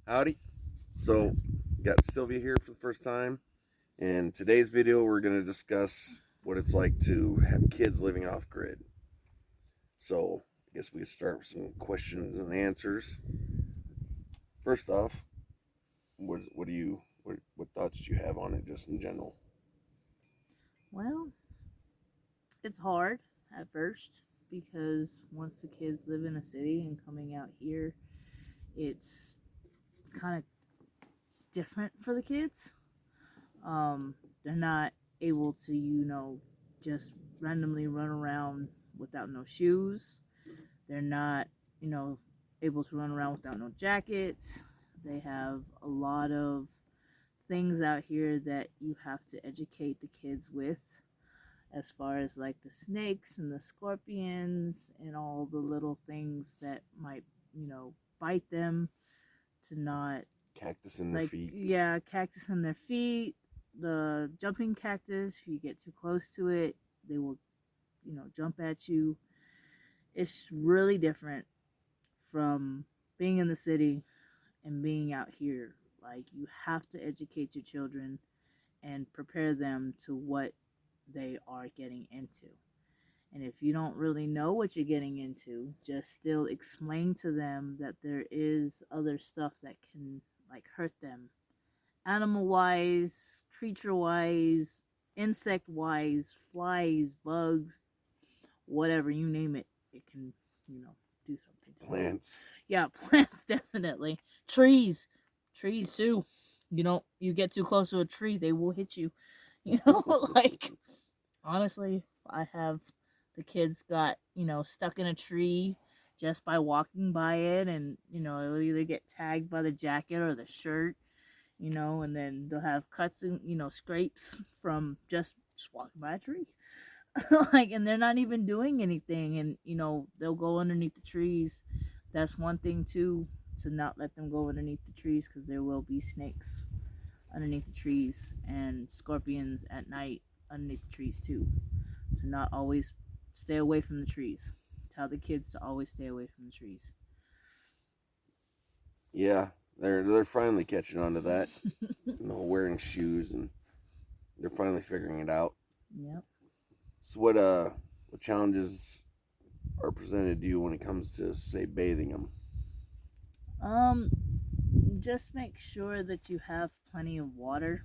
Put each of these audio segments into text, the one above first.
Howdy. So, got Sylvia here for the first time. In today's video, we're going to discuss what it's like to have kids living off grid. So, I guess we could start with some questions and answers. First off, what thoughts do you have on it just in general? Well, it's hard at first because once the kids live in a city and coming out here, it's kind of different for the kids. They're not able to, just randomly run around without no shoes. They're not, you know, able to run around without no jackets. They have a lot of things out here that you have to educate the kids with, as far as like the snakes and the scorpions and all the little things that might, bite them, to not Cactus in their feet. yeah, cactus in their feet, the jumping cactus. If you get too close to it, they will, jump at you. It's really different from being in the city and being out here. Like, you have to educate your children and prepare them to what they are getting into. And if you don't really know what you're getting into, just still explain to them that there is other stuff that can like hurt them, animal wise, creature wise, insect wise, flies, bugs, whatever, you name it, it can, do something to them. Plants. Yeah, plants, definitely. Trees too. You get too close to a tree, they will hit you. Like, honestly, I have the kids got, stuck in a tree just by walking by it, and, it'll either get tagged by the jacket or the shirt, and then they'll have cuts and, scrapes from just walking by a tree. Like, and they're not even doing anything, and, they'll go underneath the trees. That's one thing too, to not let them go underneath the trees, because there will be snakes underneath the trees and scorpions at night underneath the trees too. To not always stay away from the trees. Tell the kids to always stay away from the trees. Yeah, they're finally catching on to that. Wearing shoes, and they're finally figuring it out. Yep. So what challenges are presented to you when it comes to, say, bathing them? Just make sure that you have plenty of water.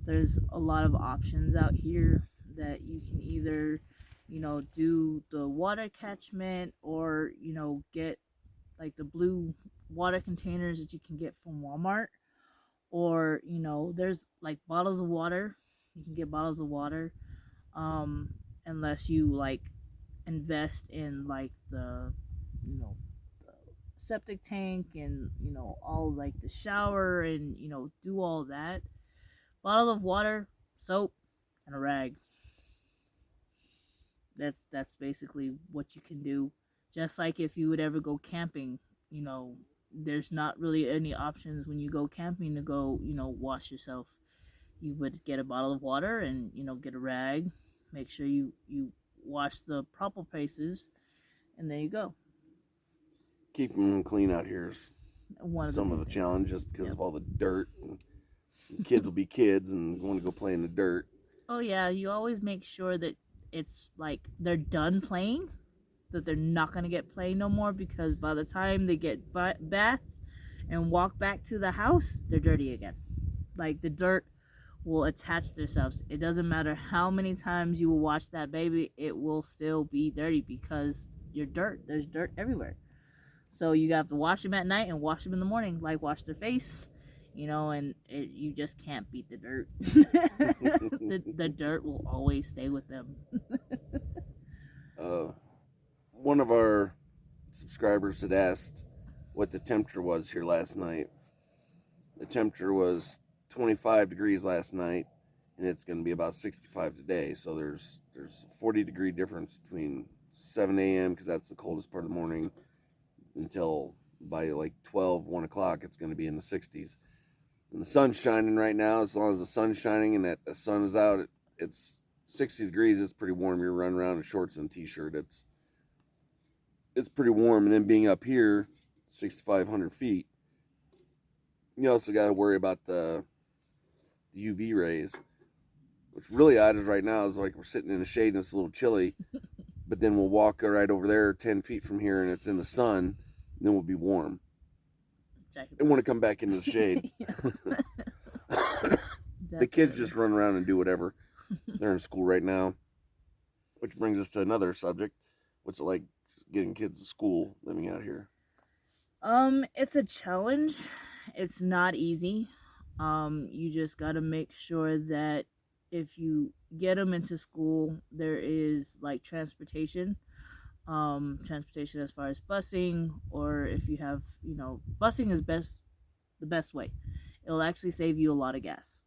There's a lot of options out here that you can either, do the water catchment, or, get like the blue water containers that you can get from Walmart. Or, there's like bottles of water. You can get bottles of water. Unless you like invest in like the septic tank, and, all like the shower, and, do all that. Bottle of water, soap, and a rag. That's basically what you can do. Just like if you would ever go camping, there's not really any options when you go camping to go, wash yourself. You would get a bottle of water and, get a rag. Make sure you wash the proper places, and there you go. Keeping them clean out here is One of the some of big the things. challenges because Yep. of all the dirt. And kids will be kids and want to go play in the dirt. Oh yeah, you always make sure that it's like they're done playing, that they're not gonna get play no more, because by the time they get bathed and walk back to the house, they're dirty again. Like, the dirt will attach themselves. It doesn't matter how many times you will wash that baby, it will still be dirty because you're dirt. There's dirt everywhere. So you have to wash them at night and wash them in the morning, like wash their face, and you just can't beat the dirt. The dirt will always stay with them. One of our subscribers had asked what the temperature was here last night. The temperature was 25 degrees last night, and it's going to be about 65 today. So there's a 40-degree difference between 7 a.m., because that's the coldest part of the morning, until by like 12, 1 o'clock, it's going to be in the 60s. And the sun's shining right now. As long as the sun's shining and that the sun is out, it's 60 degrees. It's pretty warm. You're running around in shorts and t-shirt. It's pretty warm. And then being up here, 6,500 feet, You also got to worry about the UV rays. What's really odd is right now is like we're sitting in the shade and it's a little chilly, but then we'll walk right over there 10 feet from here and it's in the sun, and then we'll be warm. Jacket And want to off. come back into the shade. The kids just run around and do whatever. They're in school right now. Which brings us to another subject. What's it like getting kids to school living out here? It's a challenge. It's not easy. You just got to make sure that if you get them into school, there is like transportation. Transportation as far as busing, or if you have, busing is the best way. It'll actually save you a lot of gas.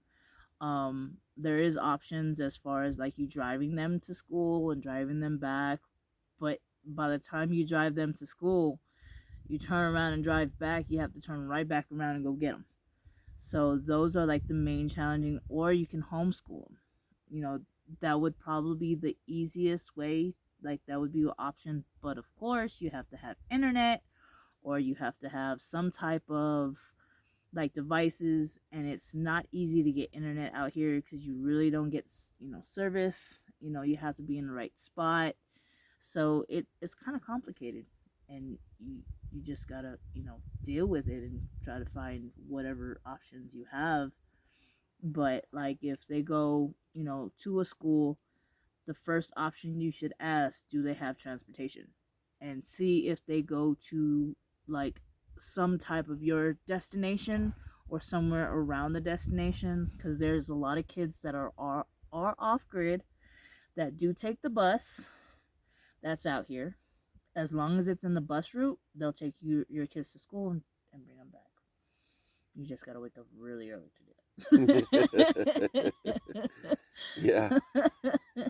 There is options as far as like you driving them to school and driving them back, but by the time you drive them to school, you turn around and drive back, you have to turn right back around and go get them. So those are like the main challenging, or you can homeschool them. That would probably be the easiest way. Like that would be an option, but of course you have to have internet, or you have to have some type of like devices, and it's not easy to get internet out here because you really don't get service. You have to be in the right spot, so it's kind of complicated, and you just gotta deal with it and try to find whatever options you have. But like if they go to a school, the first option you should ask, do they have transportation, and see if they go to like some type of your destination or somewhere around the destination, because there's a lot of kids that are off grid that do take the bus that's out here. As long as it's in the bus route, they'll take your kids to school and bring them back. You just gotta wake up really early to do it. Yeah.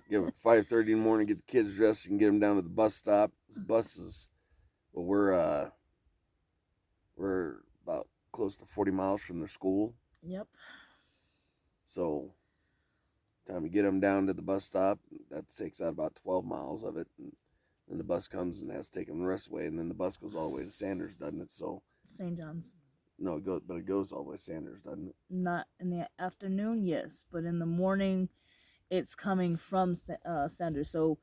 Give it 5:30 in the morning, get the kids dressed, and get them down to the bus stop. This bus is, well, we're about close to 40 miles from their school. Yep. So, time to get them down to the bus stop, that takes out about 12 miles of it. And then the bus comes and has to take them the rest of the way. And then the bus goes all the way to Sanders, doesn't it? So, St. John's. No, it goes all the way to Sanders, doesn't it? Not in the afternoon, yes, but in the morning, it's coming from Sanders. So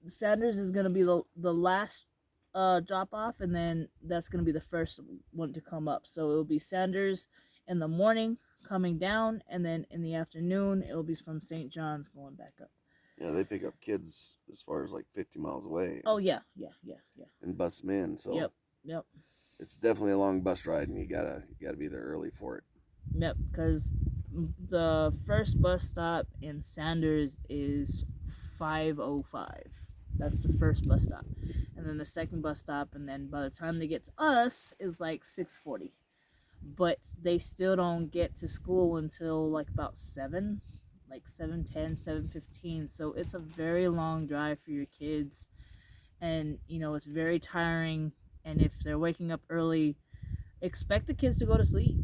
Sanders is gonna be the last drop off, and then that's gonna be the first one to come up. So it'll be Sanders in the morning coming down, and then in the afternoon it'll be from St. John's going back up. Yeah, they pick up kids as far as like 50 miles away. Oh yeah. And bus them in. So Yep. It's definitely a long bus ride, and you gotta be there early for it. Yep, because the first bus stop in Sanders is 5:05. That's the first bus stop, and then the second bus stop, and then by the time they get to us is like 6:40. But they still don't get to school until like about 7, like 7:10, 7:15. So it's a very long drive for your kids, and it's very tiring. And if they're waking up early, expect the kids to go to sleep.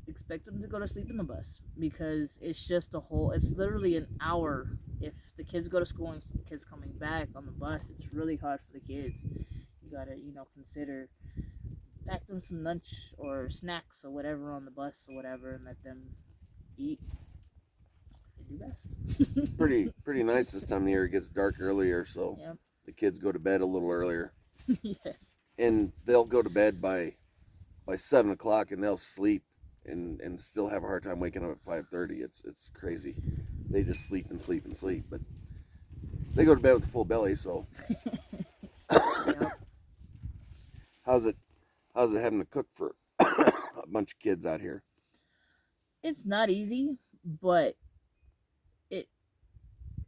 Expect them to go to sleep in the bus, because it's literally an hour. If the kids go to school and the kids coming back on the bus, it's really hard for the kids. You gotta, consider pack them some lunch or snacks or whatever on the bus or whatever, and let them eat. They do best. Pretty nice this time of the year. It gets dark earlier, so Yep. The kids go to bed a little earlier. Yes. And they'll go to bed by 7 o'clock, and they'll sleep and still have a hard time waking up at 5:30. It's crazy. They just sleep and sleep and sleep, but they go to bed with a full belly. So, Yep. how's it having to cook for a bunch of kids out here? It's not easy, but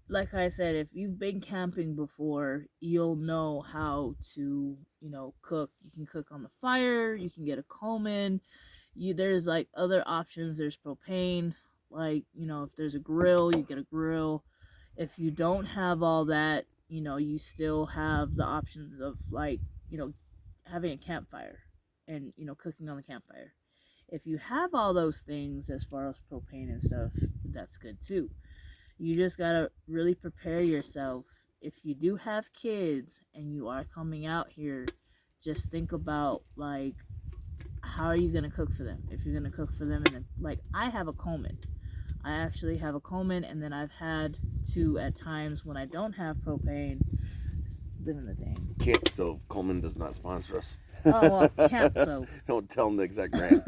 like I said, if you've been camping before, you'll know how to, cook. You can cook on the fire. You can get a Coleman. There's like other options. There's propane. Like, if there's a grill, you get a grill. If you don't have all that, you still have the options of like, having a campfire and, cooking on the campfire. If you have all those things as far as propane and stuff, that's good too. You just gotta really prepare yourself. If you do have kids and you are coming out here, just think about like how are you gonna cook for them? If you're gonna cook for them, like I have a Coleman. I actually have a Coleman, and then I've had to at times when I don't have propane, live in the thing. Camp stove. Coleman does not sponsor us. Oh well, camp stove. Don't tell them the exact brand.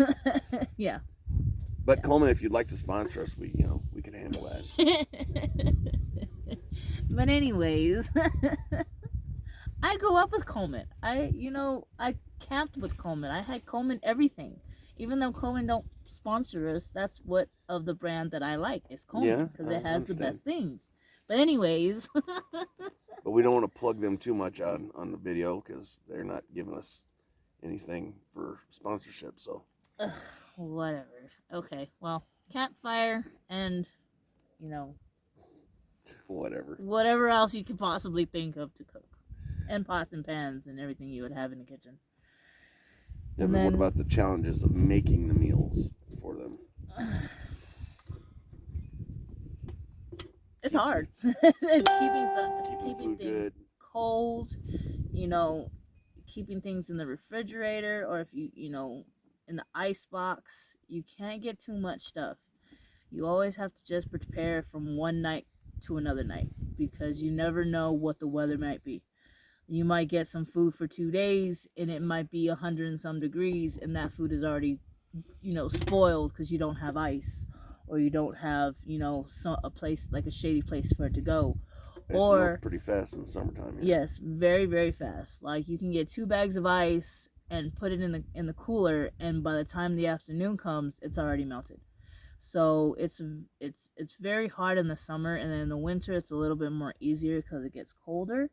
Yeah. But Coleman, if you'd like to sponsor us, we can handle that. But anyways, I grew up with Coleman. I camped with Coleman. I had Coleman everything. Even though Coleman don't sponsor us, that's what of the brand that I like is Coleman because it has the best things. But anyways, but we don't want to plug them too much on the video because they're not giving us anything for sponsorship. So whatever. Okay, well, campfire and whatever else you could possibly think of to cook, and pots and pans and everything you would have in the kitchen. Yeah, but what about the challenges of making the meals for them? It's hard. It's keeping food things good. cold, keeping things in the refrigerator, or if you in the ice box. You can't get too much stuff. You always have to just prepare from one night to another night because you never know what the weather might be. You might get some food for 2 days and it might be 100 and some degrees and that food is already, spoiled because you don't have ice or you don't have, a place like a shady place for it to go. It snows pretty fast in the summertime. Yeah. Yes, very, very fast. Like you can get 2 bags of ice and put it in the cooler and by the time the afternoon comes, it's already melted. So it's very hard in the summer and then in the winter it's a little bit more easier because it gets colder.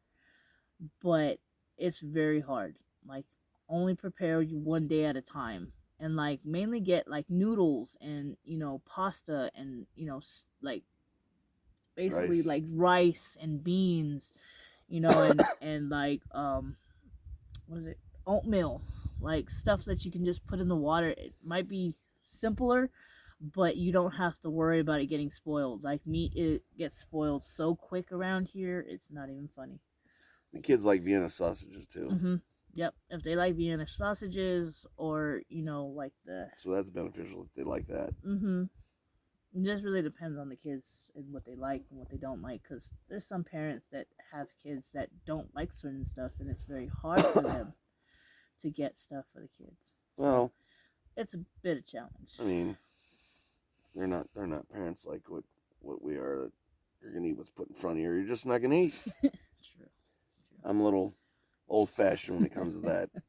But it's very hard. Like only prepare you one day at a time and like mainly get like noodles and pasta and like basically rice. like rice and beans and like what is it, oatmeal, like stuff that you can just put in the water. It might be simpler but you don't have to worry about it getting spoiled. Like meat, it gets spoiled so quick around here, it's not even funny. The kids like Vienna sausages too. Mm-hmm. Yep. If they like Vienna sausages or, like the... So that's beneficial if they like that. Mm-hmm. It just really depends on the kids and what they like and what they don't like. Because there's some parents that have kids that don't like certain stuff and it's very hard for them to get stuff for the kids. So well, it's a bit of a challenge. I mean, they're not parents like what we are. You're going to eat what's put in front of you or you're just not going to eat. True. I'm a little old-fashioned when it comes to that. I'm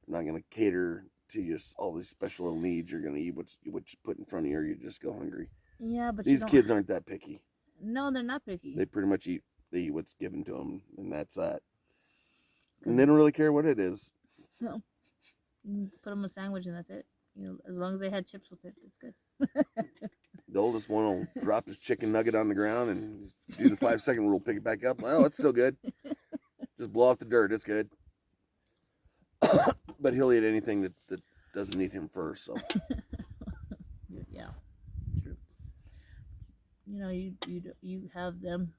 not going to cater to you all these special little needs. You're going to eat what you put in front of you or you just go hungry. Yeah, but these kids aren't that picky. No, they're not picky. They pretty much eat what's given to them, and that's that. And they don't really care what it is. No. You put them a sandwich and that's it. As long as they had chips with it, it's good. The oldest one will drop his chicken nugget on the ground and do the 5-second rule, pick it back up. Oh, it's still good. Just blow off the dirt. It's good. But he'll eat anything that doesn't eat him first. So. Yeah, true. You have them,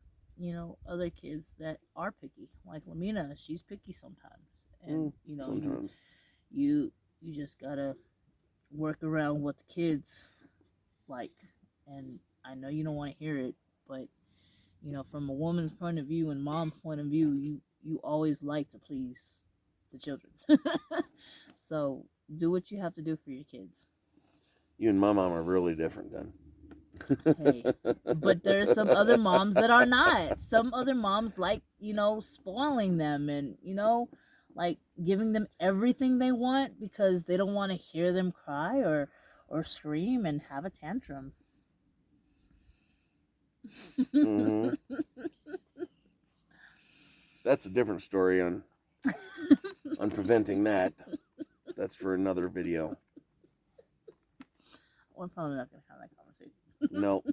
other kids that are picky. Like Lamina, she's picky sometimes. And, sometimes. You just gotta work around what the kids like. And I know you don't want to hear it, but, from a woman's point of view and mom's point of view, you always like to please the children. So do what you have to do for your kids. You and my mom are really different then. Hey, but there's some other moms that are not. Some other moms like, spoiling them and, like giving them everything they want because they don't want to hear them cry or scream and have a tantrum. Mm-hmm. That's a different story on preventing that. That's for another video. We're probably not going to have that conversation. No.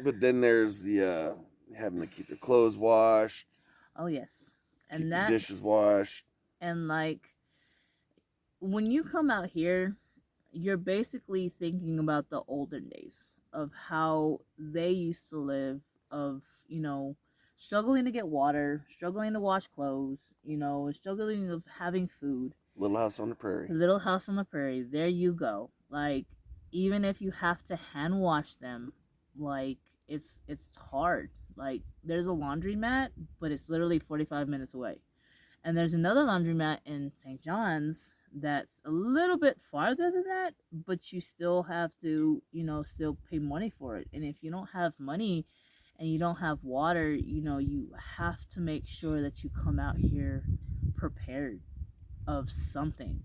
But then there's the having to keep their clothes washed. Oh, yes. And keep the dishes washed. And like, when you come out here, you're basically thinking about the olden days of how they used to live, of, struggling to get water, struggling to wash clothes, struggling of having food. Little House on the Prairie. Little House on the Prairie. There you go. Like, even if you have to hand wash them, like, it's hard. Like, there's a laundromat, but it's literally 45 minutes away. And there's another laundromat in St. John's that's a little bit farther than that, but you still have to, still pay money for it. And if you don't have money and you don't have water, you have to make sure that you come out here prepared of something.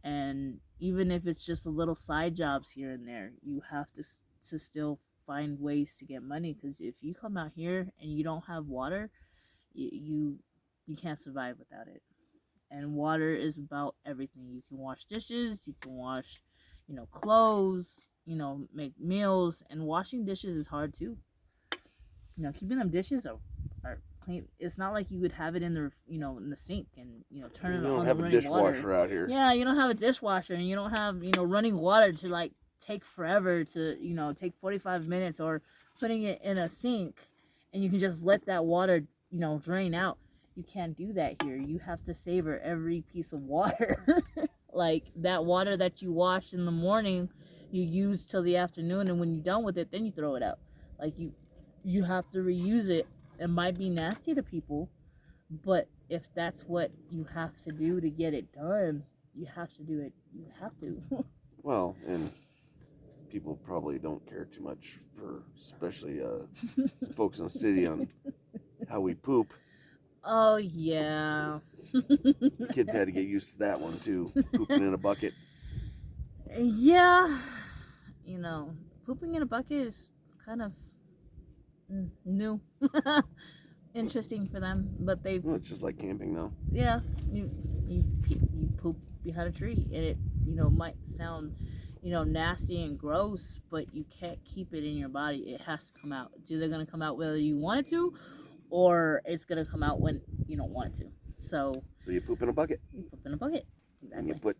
And even if it's just a little side jobs here and there, you have to still find ways to get money, because if you come out here and you don't have water, you can't survive without it. And water is about everything. You can wash dishes, you can wash, clothes, make meals, and washing dishes is hard too. Keeping them dishes are clean. It's not like you would have it in the in the sink and turn it on. You don't have a dishwasher out here. Yeah, you don't have a dishwasher, and you don't have running water to like take forever to take 45 minutes, or putting it in a sink and you can just let that water drain out. You can't do that here. You have to savor every piece of water. Like, that water that you wash in the morning, you use till the afternoon, and when you're done with it, then you throw it out. Like, you have to reuse it. It might be nasty to people, but if that's what you have to do to get it done, you have to do it. You have to. Well, and people probably don't care too much for, especially folks in the city, on how we poop. Oh, yeah. The kids had to get used to that one, too. Pooping in a bucket. Yeah. Pooping in a bucket is kind of new. Interesting for them, but Well, it's just like camping, though. Yeah. You poop behind a tree, and it, might sound, nasty and gross, but you can't keep it in your body. It has to come out. It's either going to come out whether you want it to, or it's going to come out when you don't want it to. So you poop in a bucket. You poop in a bucket. Exactly. And you put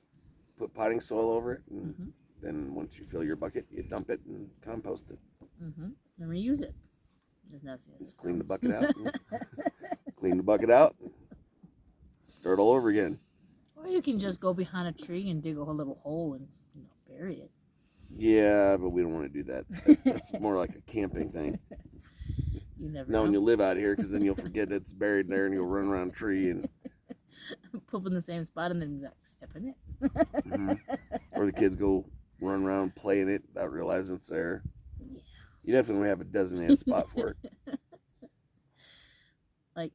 potting soil over it, and then once you fill your bucket, you dump it and compost it. And reuse it. Just clean the bucket out. Clean the bucket out. Start all over again. Or you can just go behind a tree and dig a little hole and bury it. Yeah, but we don't want to do that. That's more like a camping thing. You never know. When you live out here, because then you'll forget it's buried there, and you'll run around a tree and poop in the same spot, and then step in it. Or the kids go run around playing it without realizing it's there. Yeah. You definitely have a designated spot for it. Like,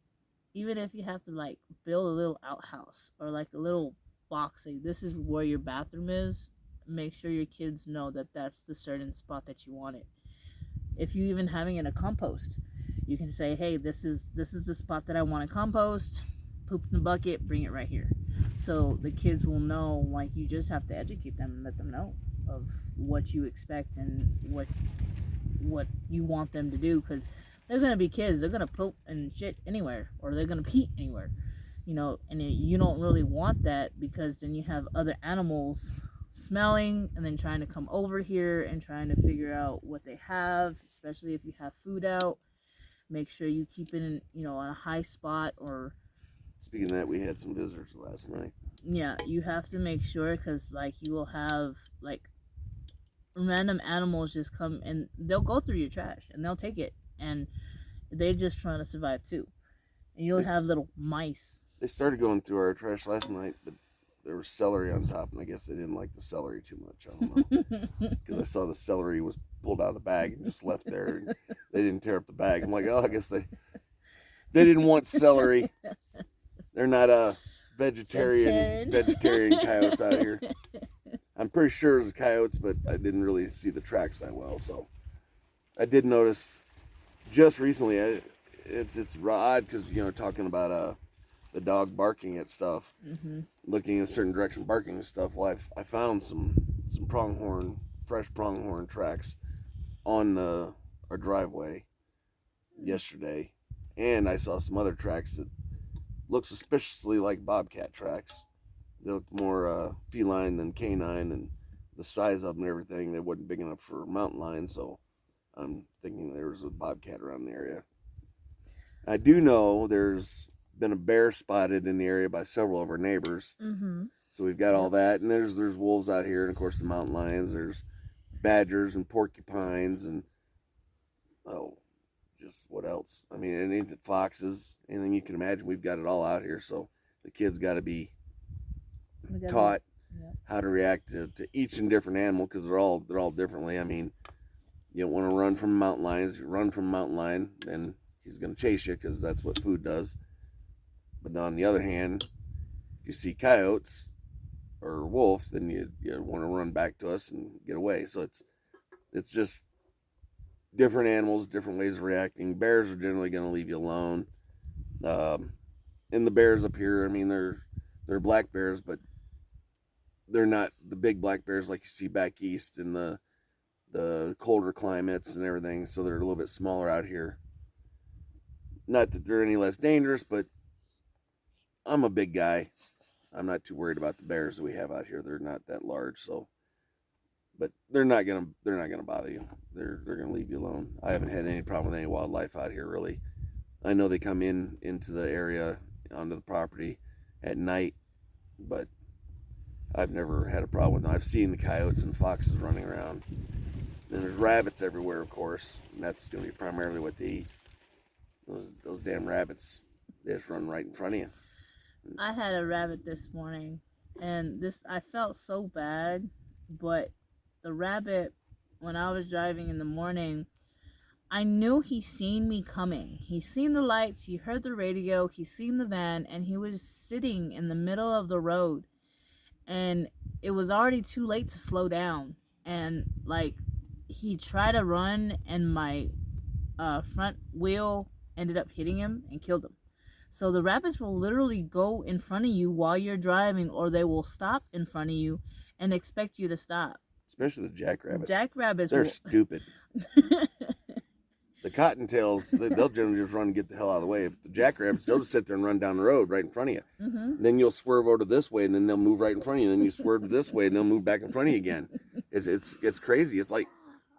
even if you have to like build a little outhouse or like a little box, like this is where your bathroom is, make sure your kids know that that's the certain spot that you want it. If you even having it in a compost, you can say, hey, this is the spot that I want to compost. Poop in the bucket, bring it right here. So the kids will know. Like, you just have to educate them and let them know of what you expect and what you want them to do, because they're gonna be kids. They're gonna poop and shit anywhere, or they're gonna pee anywhere, and you don't really want that, because then you have other animals smelling and then trying to come over here and trying to figure out what they have, especially if you have food out. Make sure you keep it in, on a high spot. Or speaking of that, we had some visitors last night. Yeah, you have to make sure, because like you will have like random animals just come and they'll go through your trash and they'll take it, and they're just trying to survive too. And you'll have little mice. They started going through our trash last night, but there was celery on top, and I guess they didn't like the celery too much. I don't know. Because I saw the celery was pulled out of the bag and just left there, and they didn't tear up the bag. I'm like, oh, I guess they didn't want celery. They're not a vegetarian coyotes out here. I'm pretty sure it was coyotes, but I didn't really see the tracks that well. So I did notice just recently, it's odd because, talking about the dog barking at stuff, looking in a certain direction, barking at stuff. Well, I found some fresh pronghorn tracks on our driveway yesterday, and I saw some other tracks that look suspiciously like bobcat tracks. They looked more feline than canine, and the size of them and everything, they wasn't big enough for mountain lions, so I'm thinking there was a bobcat around the area. I do know there's been a bear spotted in the area by several of our neighbors. Mm-hmm. So we've got all that, and there's wolves out here, and of course the mountain lions. There's badgers and porcupines, and oh, just what else? I mean, anything, foxes, anything you can imagine. We've got it all out here. So the kids got to be taught how to react to each and different animal because they're all differently. I mean, you don't want to run from a mountain lion. If you run from a mountain lion, then he's going to chase you because that's what food does. But on the other hand, if you see coyotes or wolf, then you want to run back to us and get away. So it's just different animals, different ways of reacting. Bears are generally going to leave you alone. And the bears up here, I mean, they're black bears, but they're not the big black bears like you see back east in the colder climates and everything. So they're a little bit smaller out here. Not that they're any less dangerous, but I'm a big guy. I'm not too worried about the bears that we have out here. They're not that large, so. But they're not gonna bother you. They're gonna leave you alone. I haven't had any problem with any wildlife out here really. I know they come into the area onto the property at night, but I've never had a problem with them. I've seen the coyotes and foxes running around. And there's rabbits everywhere, of course, and that's gonna be primarily what they eat. Those damn rabbits, they just run right in front of you. I had a rabbit this morning, and I felt so bad, but the rabbit, when I was driving in the morning, I knew he seen me coming. He seen the lights, he heard the radio, he seen the van, and he was sitting in the middle of the road. And it was already too late to slow down. And like, he tried to run, and my front wheel ended up hitting him and killed him. So the rabbits will literally go in front of you while you're driving, or they will stop in front of you and expect you to stop. Especially the jackrabbits. Jackrabbits, they're stupid. The cottontails, they'll generally just run and get the hell out of the way. But the jackrabbits, they'll just sit there and run down the road right in front of you. Mm-hmm. Then you'll swerve over to this way, and then they'll move right in front of you. Then you swerve this way, and they'll move back in front of you again. It's crazy. It's like,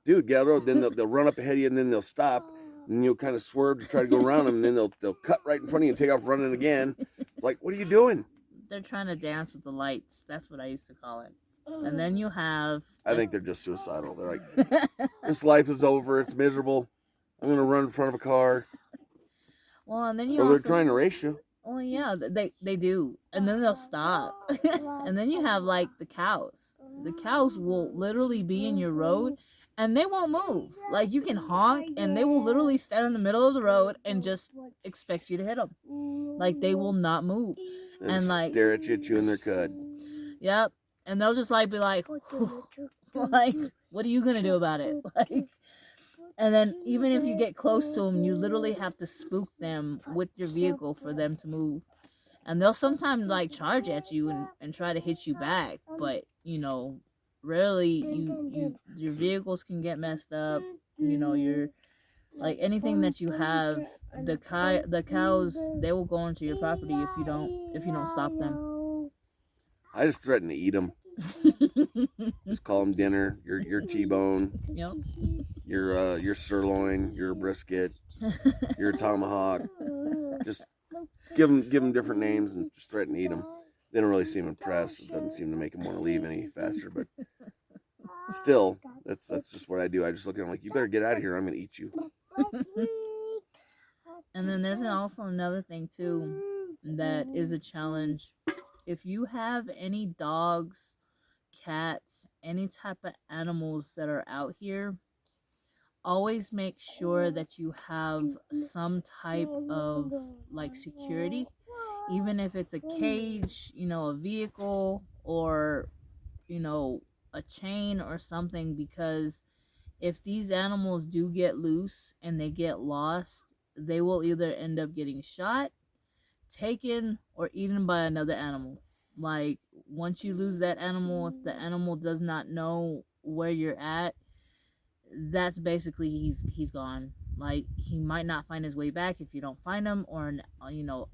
dude, get out of the road. Then they'll run up ahead of you, and then they'll stop. And you'll kind of swerve to try to go around them, and then they'll cut right in front of you and take off running again. It's like, what are you doing? They're trying to dance with the lights. That's what I used to call it. And then you have... I think they're just suicidal. They're like, this life is over. It's miserable. I'm going to run in front of a car. Well, and then you they're trying to race you. Well, yeah, they do. And then they'll stop. And then you have, like, the cows. The cows will literally be in your road, and they won't move. Like, you can honk, and they will literally stand in the middle of the road and just expect you to hit them. Like, they will not move. And like, stare at you, chewing their cud. Yep. And they'll just, like, be like, like, what are you going to do about it? Like, and then even if you get close to them, you literally have to spook them with your vehicle for them to move. And they'll sometimes, like, charge at you and try to hit you back. But, you know, rarely your vehicles can get messed up. You know, like, anything that you have, the cows, they will go into your property if you don't stop them. I just threaten to eat them. Just call them dinner. Your T-bone. Yep. Your sirloin. Your brisket. Your tomahawk. Just give them different names and just threaten to eat them. They don't really seem impressed. It doesn't seem to make them want to leave any faster. But still, that's just what I do. I just look at them like, you better get out of here. I'm going to eat you. And then there's also another thing too that is a challenge. If you have any dogs, cats, any type of animals that are out here, always make sure that you have some type of, like, security, even if it's a cage, you know, a vehicle, or, you know, a chain or something, because if these animals do get loose and they get lost, they will either end up getting shot, taken, or eaten by another animal. Like, once you lose that animal, if the animal does not know where you're at, that's basically he's gone. Like, he might not find his way back if you don't find him, or, you know,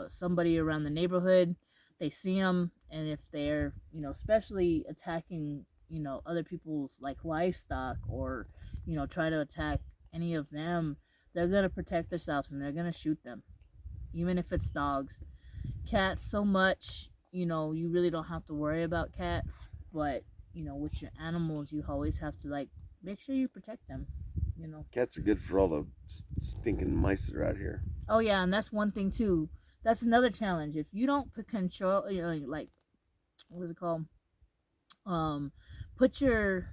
somebody around the neighborhood, they see him, and if they're, you know, especially attacking, you know, other people's, like, livestock, or, you know, try to attack any of them, they're gonna protect themselves and they're gonna shoot them, even if it's dogs. Cats, so much, you really don't have to worry about cats, but with your animals, you always have to like make sure you protect them. Cats are good for all the stinking mice that are out here. Oh yeah, and that's one thing too. That's another challenge. If you don't control, like what is it called? Put your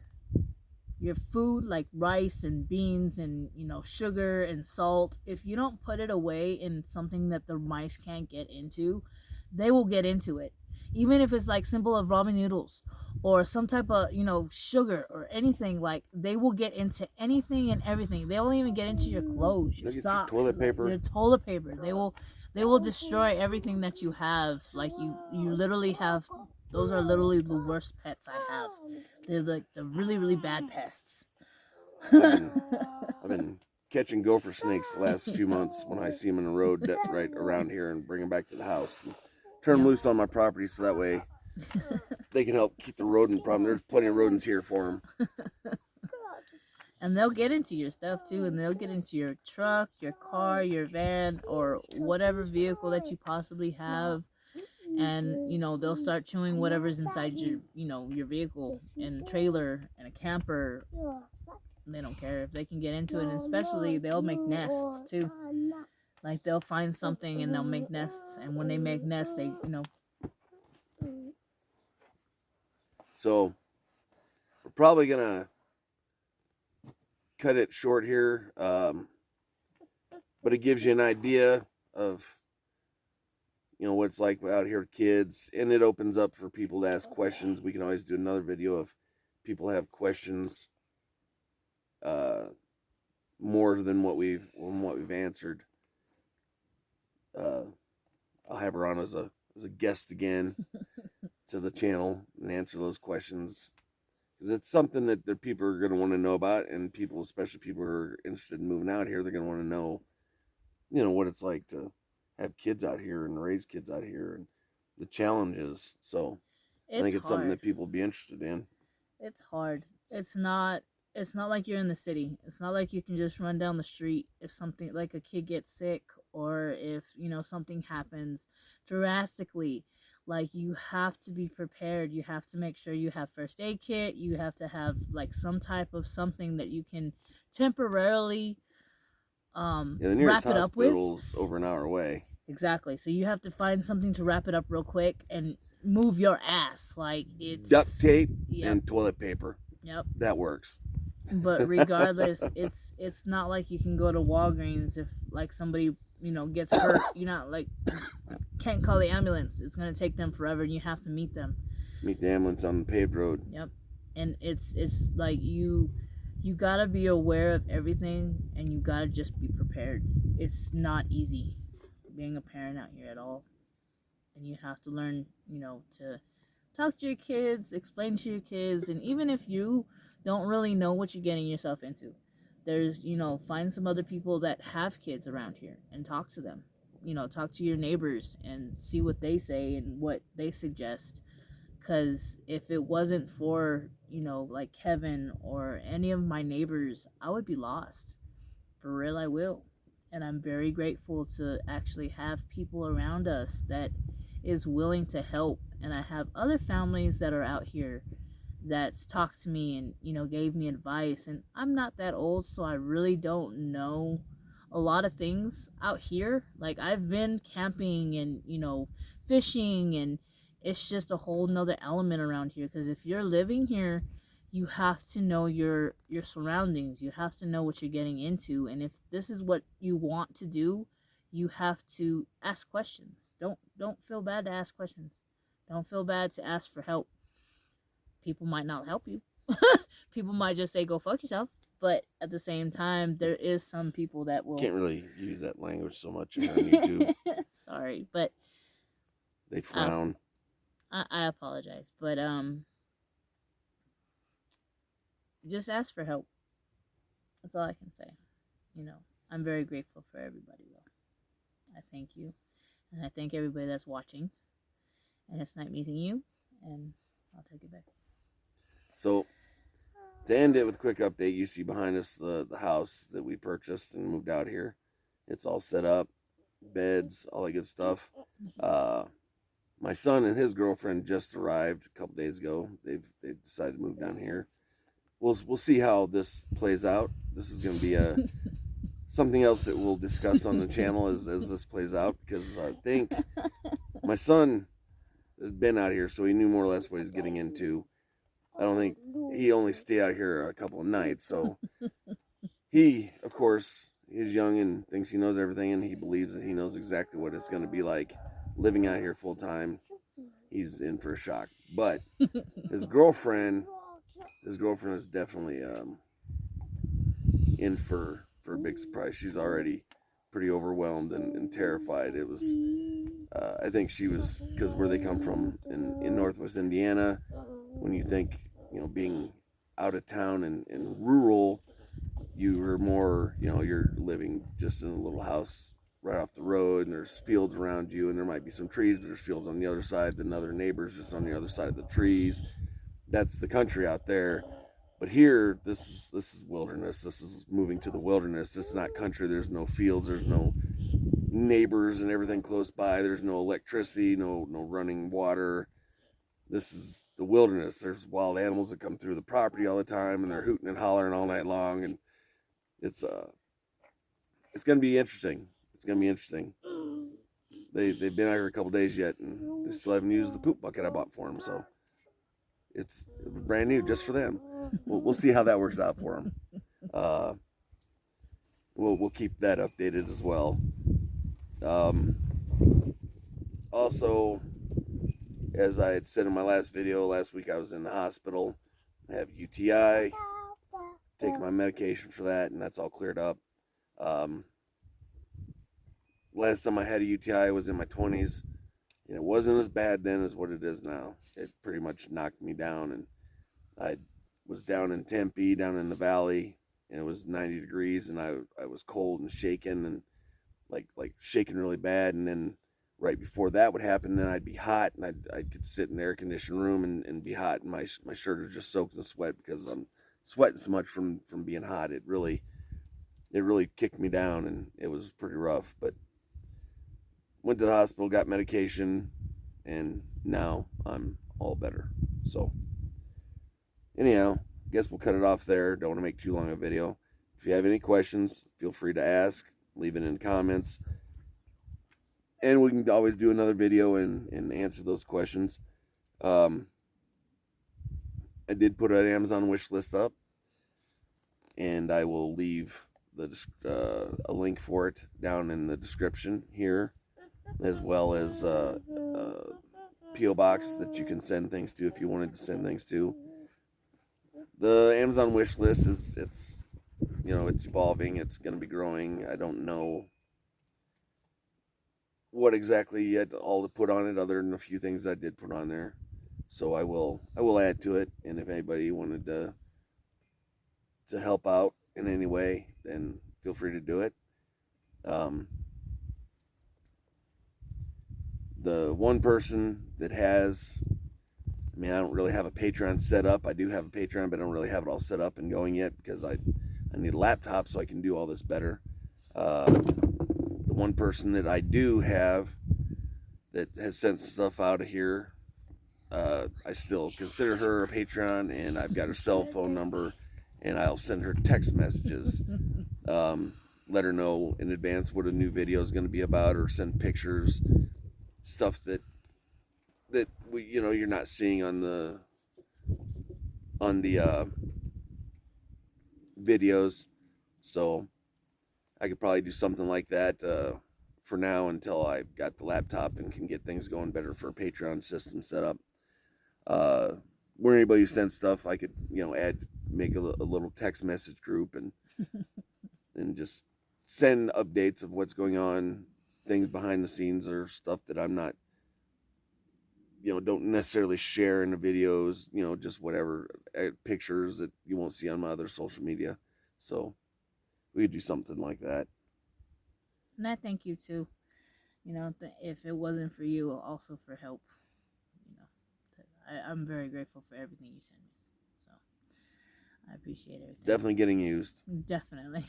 food like rice and beans and sugar and salt. If you don't put it away in something that the mice can't get into, they will get into it. Even if it's like simple of ramen noodles or some type of sugar or anything, like they will get into anything and everything. They won't even get into your clothes, your Look at socks, your toilet paper. your toilet paper. They will destroy everything that you have. Like you literally have. Those are literally the worst pets I have. They're like the really really bad pests. I've been catching gopher snakes the last few months when I see them in the road right around here and bring them back to the house. And turn them loose on my property so that way they can help keep the rodent problem. There's plenty of rodents here for them. And they'll get into your stuff too, and they'll get into your truck, your car, your van, or whatever vehicle that you possibly have. And they'll start chewing whatever's inside your vehicle and trailer and a camper. They don't care if they can get into it, and especially they'll make nests too. Like they'll find something and they'll make nests, and when they make nests, they So we're probably gonna cut it short here, but it gives you an idea of what it's like out here with kids, and it opens up for people to ask questions. We can always do another video if people have questions more than what we've answered. I'll have her on as a guest again to the channel and answer those questions, because it's something that people are going to want to know about, and people, especially people who are interested in moving out here, they're going to want to know what it's like to have kids out here and raise kids out here and the challenges. So I think it's something that people will be interested in. It's hard. It's not like you're in the city. It's not like you can just run down the street if something like a kid gets sick, or if something happens drastically. Like you have to be prepared. You have to make sure you have first aid kit. You have to have like some type of something that you can temporarily the nearest wrap it up with. Hospital's over an hour away. Exactly. So you have to find something to wrap it up real quick and move your ass. Like it's duct tape and toilet paper. Yep. That works. But regardless, it's not like you can go to Walgreens if like somebody gets hurt. You're not like can't call the ambulance. It's gonna take them forever, and you have to meet them. Meet the ambulance on the paved road. Yep. And it's like you gotta be aware of everything, and you gotta just be prepared. It's not easy being a parent out here at all, and you have to learn to talk to your kids, explain to your kids, and even if you don't really know what you're getting yourself into, there's find some other people that have kids around here and talk to them. Talk to your neighbors and see what they say and what they suggest. Because if it wasn't for like Kevin or any of my neighbors, I would be lost. For real, I will. And I'm very grateful to actually have people around us that is willing to help. And I have other families that are out here that's talked to me and gave me advice. And I'm not that old, so I really don't know a lot of things out here. Like I've been camping and fishing, and it's just a whole nother element around here. Because if you're living here, you have to know your surroundings. You have to know what you're getting into, and if this is what you want to do, you have to ask questions. Don't feel bad to ask questions. Don't feel bad to ask for help. People might not help you. People might just say go fuck yourself. But at the same time, there is some people that will... Can't really use that language so much on YouTube. Sorry, but... They frown. I apologize, but just ask for help. That's all I can say. I'm very grateful for everybody, though. I thank you, and I thank everybody that's watching. And it's nice meeting you, and I'll take it back. So, To end it with a quick update, you see behind us the house that we purchased and moved out here. It's all set up, beds, all that good stuff. My son and his girlfriend just arrived a couple days ago. They've decided to move down here. We'll see how this plays out. This is going to be something else that we'll discuss on the channel as this plays out, because I think my son has been out here, so he knew more or less what he's getting into. I don't think he only stayed out here a couple of nights, so he, of course, is young and thinks he knows everything, and he believes that he knows exactly what it's going to be like living out here full time. He's in for a shock. But his girlfriend is definitely in for a big surprise. She's already pretty overwhelmed and terrified. It was, I think she was, because where they come from in Northwest Indiana, when you think, being out of town and rural, you are more, you're living just in a little house right off the road, and there's fields around you, and there might be some trees, but there's fields on the other side, then other neighbors just on the other side of the trees. That's the country out there. But here, this is wilderness. This is moving to the wilderness. It's not country. There's no fields. There's no neighbors and everything close by. There's no electricity, no running water. This is the wilderness. There's wild animals that come through the property all the time, and they're hooting and hollering all night long. And it's gonna be interesting. It's gonna be interesting. They've been out here a couple days yet, and they still haven't used the poop bucket I bought for them. So it's brand new just for them. We'll see how that works out for them. We'll keep that updated as well. Also, as I had said in my last video, last week I was in the hospital. I have UTI, taking my medication for that, and that's all cleared up. Last time I had a UTI was in my 20s, and it wasn't as bad then as what it is now. It pretty much knocked me down, and I was down in Tempe, down in the valley, and it was 90 degrees, and I was cold and shaking, and like shaking really bad. And then right before that would happen, then I'd be hot, and I could sit in an air conditioned room and be hot, and my shirt is just soaked in sweat because I'm sweating so much from being hot. It really kicked me down, and it was pretty rough. But went to the hospital, got medication, and now I'm all better. So anyhow, I guess we'll cut it off there. Don't want to make too long a video. If you have any questions, feel free to ask. Leave it in the comments. And we can always do another video and answer those questions. I did put an Amazon wish list up, and I will leave a link for it down in the description here, as well as P.O. box that you can send things to if you wanted to send things to. The Amazon wish list it's evolving. It's going to be growing. I don't know what exactly yet all to put on it, other than a few things I did put on there. So I will add to it, and if anybody wanted to help out in any way, then feel free to do it. The one person that has, I don't really have a Patreon set up. I do have a Patreon, but I don't really have it all set up and going yet, because I need a laptop so I can do all this better. The one person that I do have that has sent stuff out of here, I still consider her a Patreon, and I've got her cell phone number, and I'll send her text messages. Let her know in advance what a new video is going to be about, or send pictures, stuff that you're not seeing on the videos. So I could probably do something like that for now, until I've got the laptop and can get things going better for a Patreon system set up. Where anybody who sends stuff, I could make a little text message group and just send updates of what's going on, things behind the scenes, or stuff that I'm not, don't necessarily share in the videos, just whatever, pictures that you won't see on my other social media. So we could do something like that. And I thank you too. If it wasn't for you, also for help, I'm very grateful for everything you send me. So I appreciate everything. It's definitely getting used. Definitely.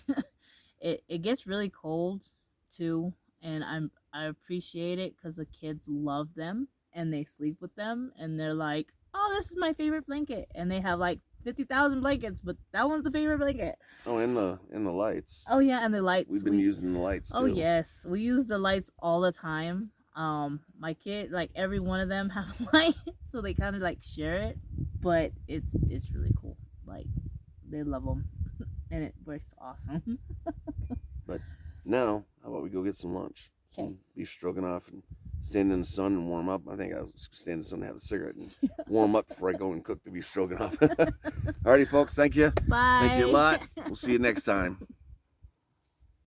It gets really cold too, and I appreciate it because the kids love them and they sleep with them, and they're like, "Oh, this is my favorite blanket," and they have like 50,000 blankets, but that one's the favorite blanket. Oh, and the lights. Oh yeah, and the lights. We've been using the lights too. Oh yes, we use the lights all the time. My kid, like every one of them have a light, so they kind of like share it, but it's really cool. Like they love them, and it works awesome. But now, how about we go get some lunch? Okay. Some beef stroganoff and stand in the sun and warm up. I think I'll stand in the sun and have a cigarette and warm up before I go and cook the beef stroganoff. Alrighty, folks. Thank you. Bye. Thank you a lot. We'll see you next time.